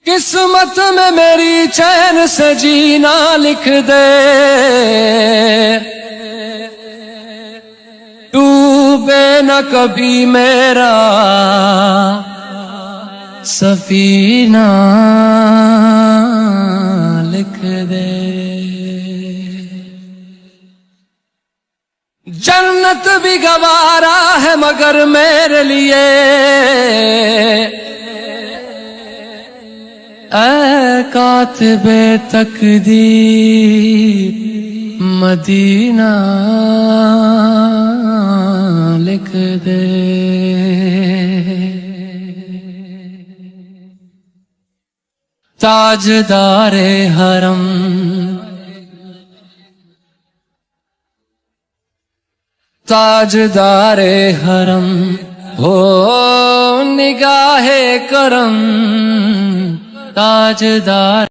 قسمت میں میری چین سے جینا لکھ دے، ڈوبے نہ کبھی میرا سفینہ لکھ دے۔ جنت بھی گوارا ہے مگر میرے لیے، اے کاتب تقدیر مدینہ لکھ دے۔ تاجدار حرم تاجدار حرم ہو نگاہ کرم، تاجدار